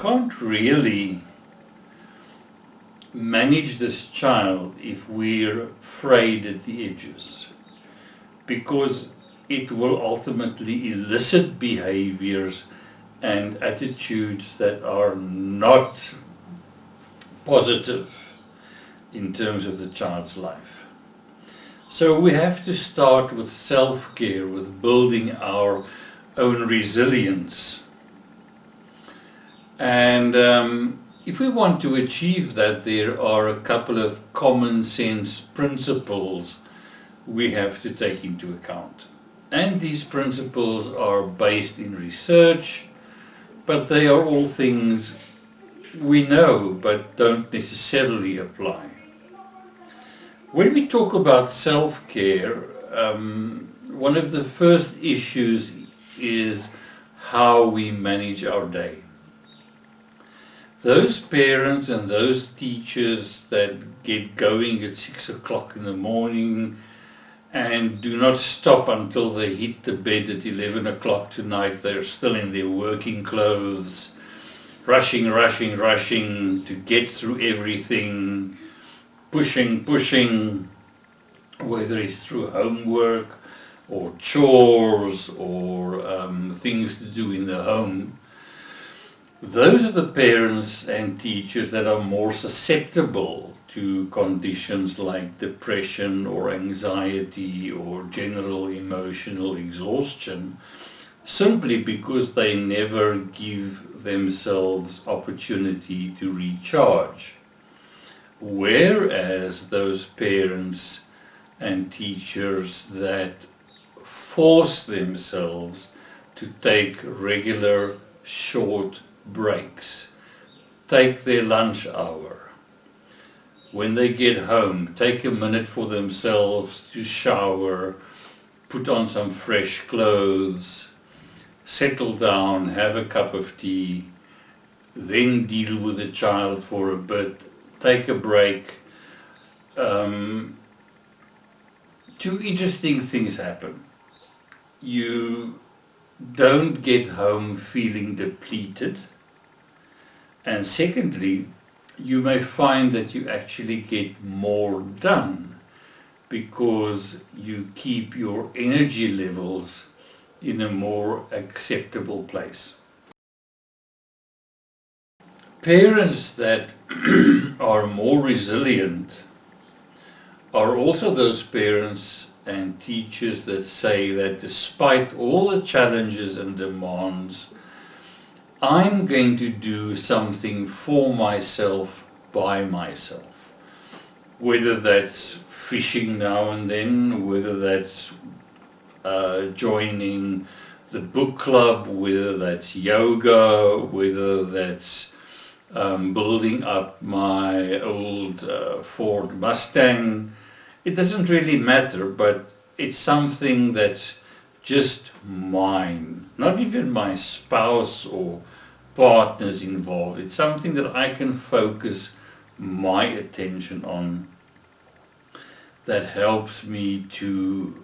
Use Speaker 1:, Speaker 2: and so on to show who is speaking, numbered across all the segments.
Speaker 1: can't really manage this child if we're frayed at the edges, because it will ultimately elicit behaviors and attitudes that are not positive in terms of the child's life. So we have to start with self-care, with building our own resilience. And if we want to achieve that, there are a couple of common sense principles we have to take into account. And these principles are based in research, but they are all things we know but don't necessarily apply. When we talk about self-care, one of the first issues is how we manage our day. Those parents and those teachers that get going at 6 o'clock in the morning and do not stop until they hit the bed at 11 o'clock tonight, they're still in their working clothes, rushing to get through everything, pushing, whether it's through homework or chores or things to do in the home. Those are the parents and teachers that are more susceptible to conditions like depression or anxiety or general emotional exhaustion, simply because they never give themselves opportunity to recharge. Whereas those parents and teachers that force themselves to take regular short breaks, take their lunch hour, when they get home, take a minute for themselves to shower, put on some fresh clothes, settle down, have a cup of tea, then deal with the child for a bit, take a break. Two interesting things happen. You don't get home feeling depleted, and secondly, you may find that you actually get more done because you keep your energy levels in a more acceptable place. Parents that are more resilient are also those parents and teachers that say that despite all the challenges and demands, I'm going to do something for myself, by myself. Whether that's fishing now and then, whether that's joining the book club, whether that's yoga, whether that's building up my old Ford Mustang. It doesn't really matter, but it's something that's just mine. Not even my spouse or partners involved. It's something that I can focus my attention on, that helps me to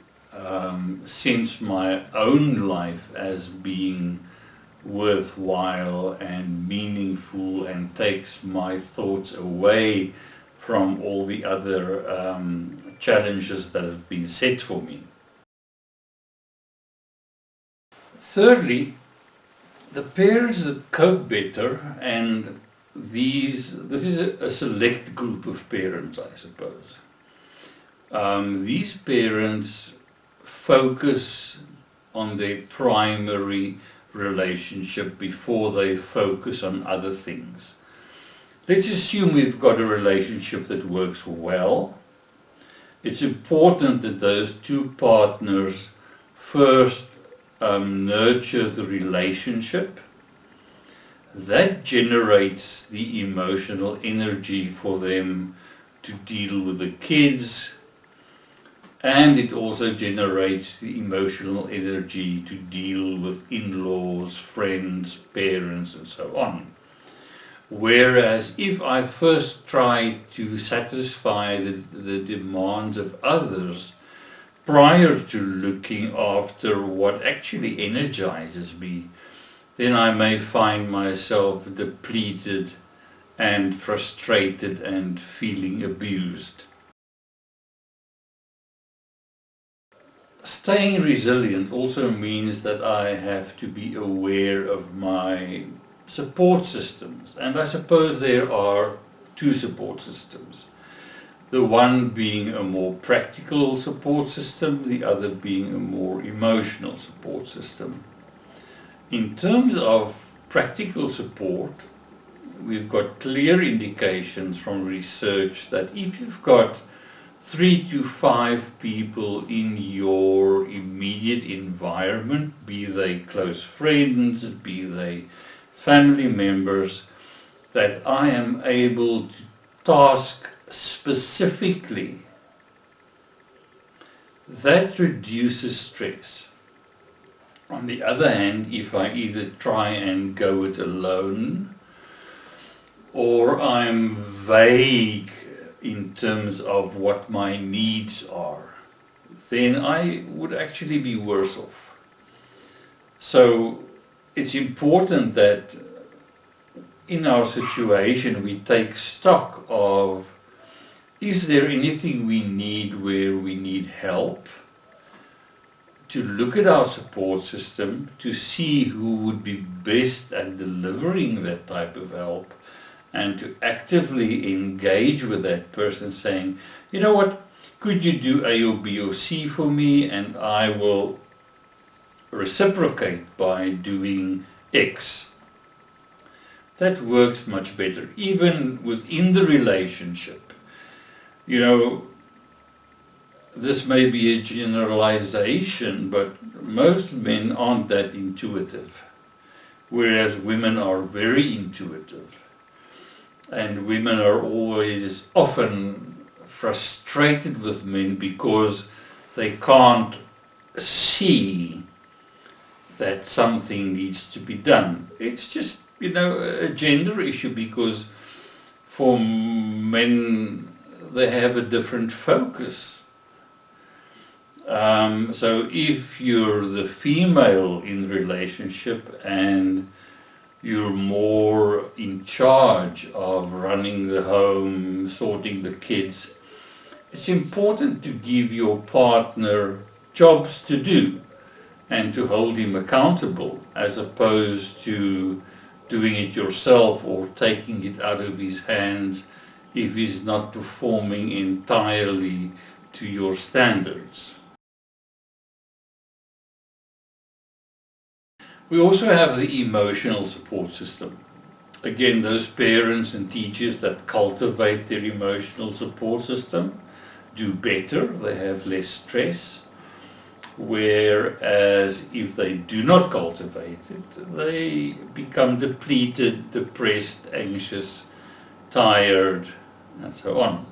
Speaker 1: sense my own life as being worthwhile and meaningful, and takes my thoughts away from all the other challenges that have been set for me. Thirdly, the parents that cope better, and this is a select group of parents, I suppose. These parents focus on their primary relationship before they focus on other things. Let's assume we've got a relationship that works well. It's important that those two partners first nurture the relationship. That generates the emotional energy for them to deal with the kids, and it also generates the emotional energy to deal with in-laws, friends, parents, and so on. Whereas if I first try to satisfy the demands of others prior to looking after what actually energizes me, then I may find myself depleted and frustrated and feeling abused. Staying resilient also means that I have to be aware of my support systems, and I suppose there are two support systems. The one being a more practical support system, the other being a more emotional support system. In terms of practical support, we've got clear indications from research that if you've got 3 to 5 people in your immediate environment, be they close friends, be they family members, that I am able to task specifically, that reduces stress. On the other hand, if I either try and go it alone, or I'm vague in terms of what my needs are, then I would actually be worse off. So it's important that in our situation we take stock of, is there anything we need where we need help? To look at our support system, to see who would be best at delivering that type of help, and to actively engage with that person saying, you know what, could you do A or B or C for me, and I will reciprocate by doing X. That works much better, even within the relationship. You know, this may be a generalization, but most men aren't that intuitive, whereas women are very intuitive. And women are always often frustrated with men because they can't see that something needs to be done. It's just, you know, a gender issue, because for men they have a different focus. So if you're the female in the relationship and you're more in charge of running the home, sorting the kids, it's important to give your partner jobs to do and to hold him accountable, as opposed to doing it yourself or taking it out of his hands if he's not performing entirely to your standards. We also have the emotional support system. Again, those parents and teachers that cultivate their emotional support system do better, they have less stress. Whereas if they do not cultivate it, they become depleted, depressed, anxious, tired, and so on.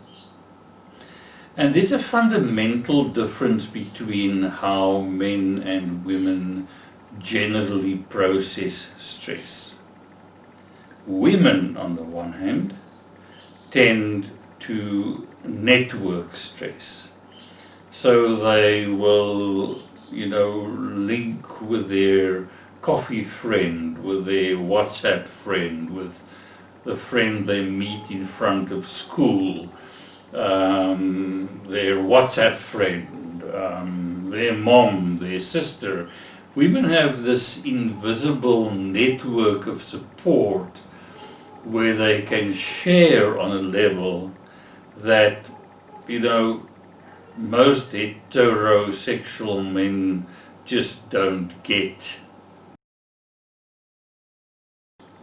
Speaker 1: And there's a fundamental difference between how men and women generally process stress. Women, on the one hand, tend to network stress. So they will, you know, link with their coffee friend, with their WhatsApp friend, with the friend they meet in front of school, their WhatsApp friend, their mom, their sister. Women have this invisible network of support where they can share on a level that, you know, most heterosexual men just don't get.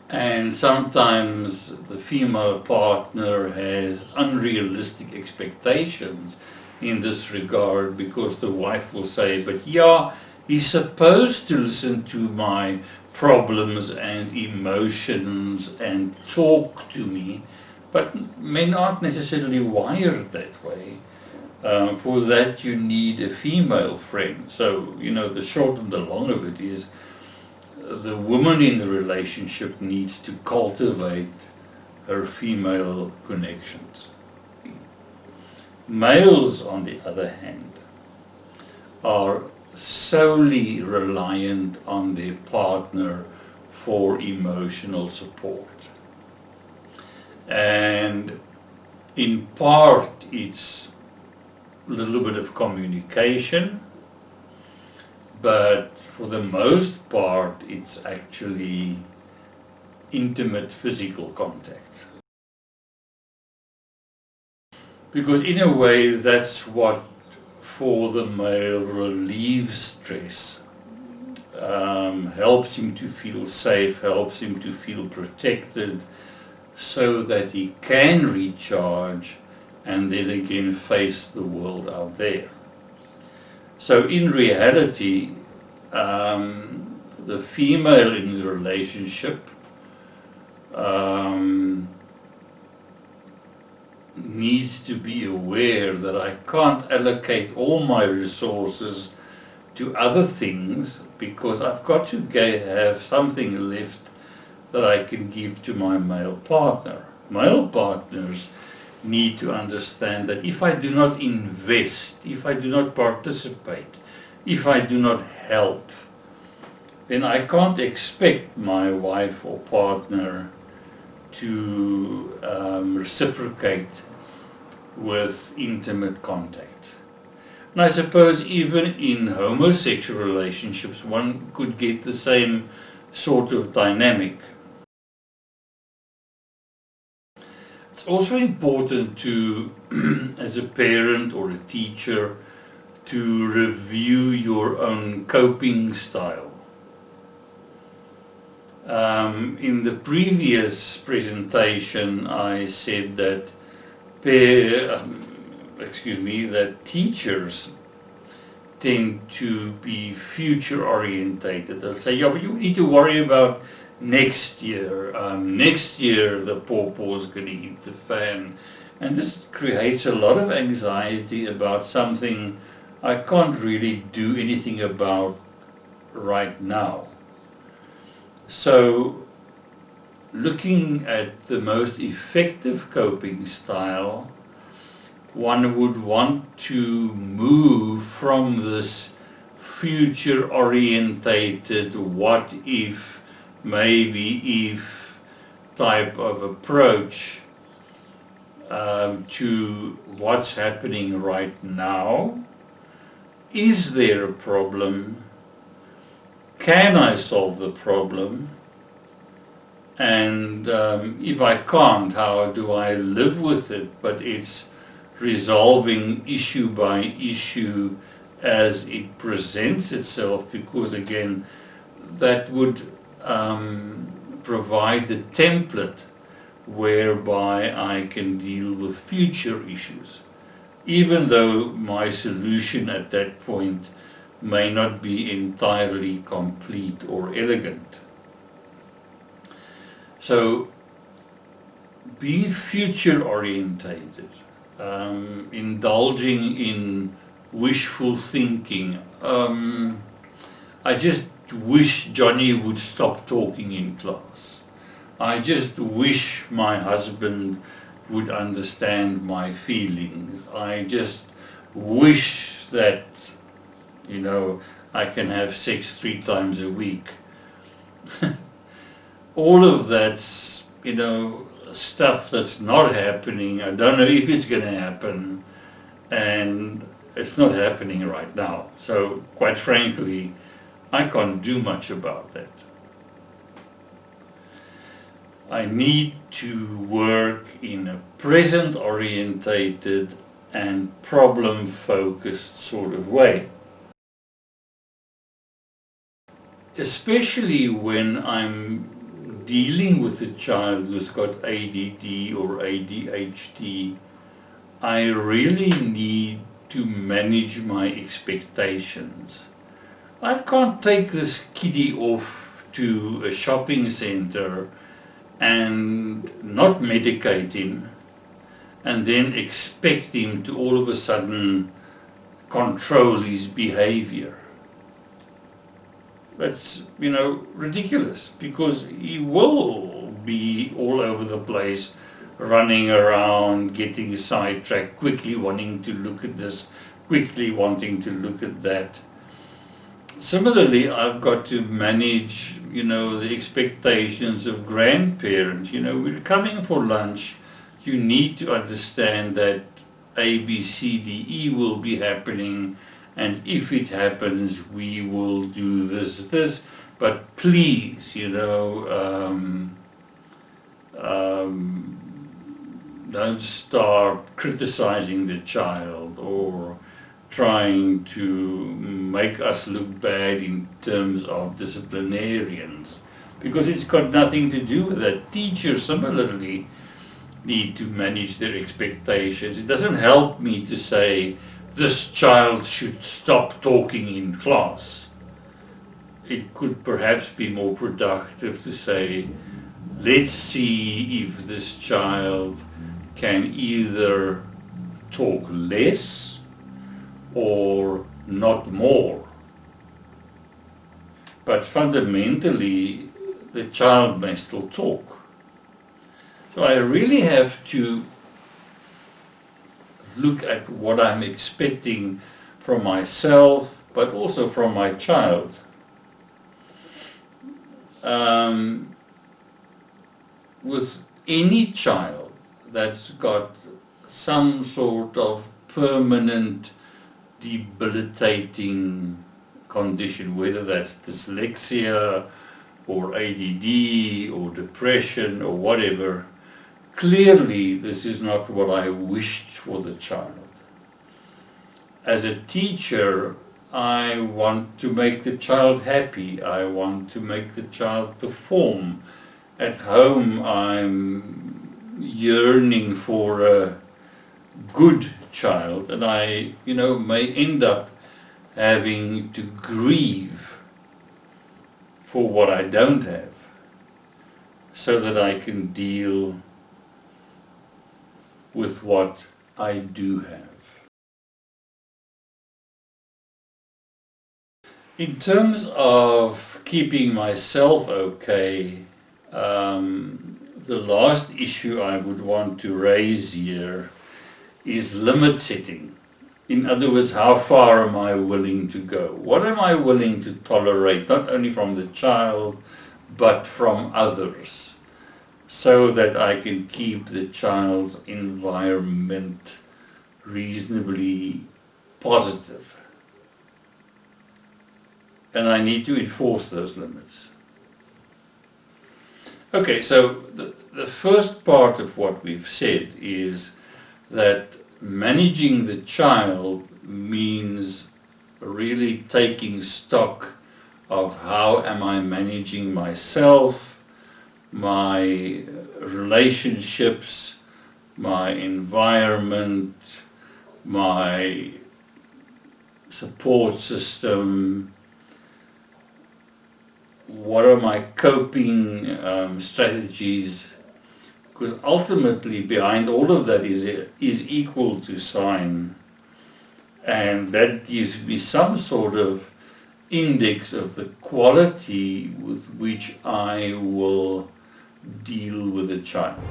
Speaker 1: And sometimes the female partner has unrealistic expectations in this regard, because the wife will say, but yeah, he's supposed to listen to my problems and emotions and talk to me, but men aren't necessarily wired that way. For that you need a female friend. So, you know, the short and the long of it is, the woman in the relationship needs to cultivate her female connections. Males, on the other hand, are solely reliant on their partner for emotional support. And in part it's a little bit of communication, but for the most part it's actually intimate physical contact. Because in a way that's what for the male relieves stress, helps him to feel safe, helps him to feel protected, so that he can recharge and then again face the world out there. So in reality, the female in the relationship needs to be aware that I can't allocate all my resources to other things, because I've got to have something left that I can give to my male partner. Male partners need to understand that if I do not invest, if I do not participate, if I do not help, then I can't expect my wife or partner to reciprocate with intimate contact. And I suppose even in homosexual relationships one could get the same sort of dynamic. It's also important to, as a parent or a teacher, to review your own coping style. In the previous presentation I said that that teachers tend to be future orientated. They'll say, yeah, but you need to worry about next year. Next year the pawpaw's going to hit the fan. And this creates a lot of anxiety about something I can't really do anything about right now. So looking at the most effective coping style, one would want to move from this future-orientated what if, maybe if type of approach to what's happening right now. Is there a problem? Can I solve the problem? And if I can't, how do I live with it? But it's resolving issue by issue as it presents itself, because again that would provide the template whereby I can deal with future issues, even though my solution at that point may not be entirely complete or elegant. So being future orientated, indulging in wishful thinking. I just wish Johnny would stop talking in class. I just wish my husband would understand my feelings. I just wish that, I can have sex 3 times a week. All of that's, stuff that's not happening. I don't know if it's going to happen, and it's not happening right now. So quite frankly, I can't do much about that. I need to work in a present orientated and problem focused sort of way. Especially when I'm dealing with a child who's got ADD or ADHD, I really need to manage my expectations. I can't take this kiddie off to a shopping center and not medicate him and then expect him to all of a sudden control his behavior. That's, ridiculous, because he will be all over the place, running around, getting sidetracked, quickly wanting to look at this, quickly wanting to look at that. Similarly, I've got to manage the expectations of grandparents. We're coming for lunch. You need to understand that A, B, C, D, E will be happening, and if it happens, we will do this. But please, don't start criticizing the child or trying to make us look bad in terms of disciplinarians, because it's got nothing to do with that. Teachers similarly need to manage their expectations. It doesn't help me to say this child should stop talking in class. It could perhaps be more productive to say, let's see if this child can either talk less or not more. But fundamentally, the child may still talk. So I really have to look at what I'm expecting from myself, but also from my child. With any child that's got some sort of permanent debilitating condition, whether that's dyslexia or ADD or depression or whatever, clearly this is not what I wished for the child. As a teacher, I want to make the child happy. I want to make the child perform. At home, I'm yearning for a good child, and I, may end up having to grieve for what I don't have, so that I can deal with what I do have. In terms of keeping myself okay, the last issue I would want to raise here is limit setting. In other words, how far am I willing to go? What am I willing to tolerate, not only from the child, but from others, so that I can keep the child's environment reasonably positive. And I need to enforce those limits. Okay, so the first part of what we've said is that managing the child means really taking stock of how am I managing myself, my relationships, my environment, my support system. What are my coping strategies? Because ultimately behind all of that is equal to sign, and that gives me some sort of index of the quality with which I will deal with a child.